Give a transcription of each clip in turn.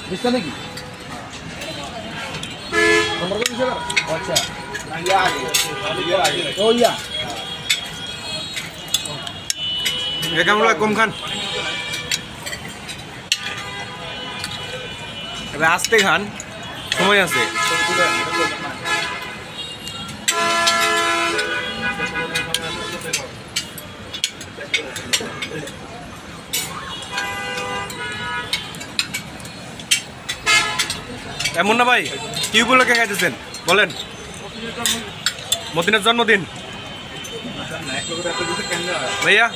bisa lagi. Nomor berapa bisa? Acha. Oh iya. কেমন লাগে কম খান এবার আস্তে খান সময় আছে এমন না ভাই কি উপলক্ষে খাইতেছেন বলেন মদিনার জন্মদিন ভাইয়া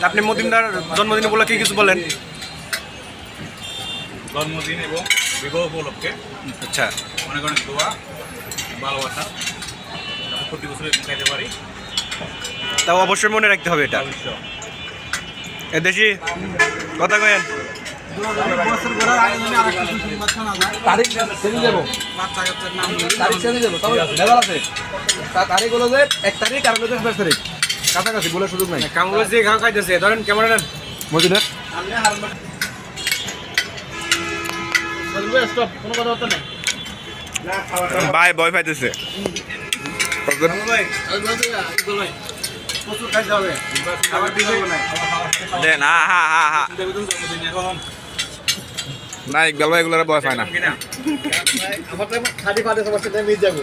আপনি মদিনার জন্মদিন উপলক্ষে কিছু বলেন জন্মদিন এবং বিবাহ উপলক্ষে আচ্ছা অনেক অনেক দোয়া ভালোবাসা প্রতি বছর খাইতে পারি তাও অবশ্যই মনে রাখতে হবে এটা এ দেশি কথা কয়েন তারিখ সেদিন দেবো তারিখ সেদিন দেবো তবে ভেজাল আছে তারিখ হলো যে 1 তারিখ আর হলো 10 তারিখ কাছাকাছি বলে সুযোগ নাই কামড় দিয়ে খাওয়া খাইতেছে ধরেন ক্যামেরা নেন মদিনার ভাই ভয় পাইতেছে দেন হা না ইকবাল ভাই এগুলো ভয় পায় না আমার তো খালি পাতে সবার সাথে মিট যাবো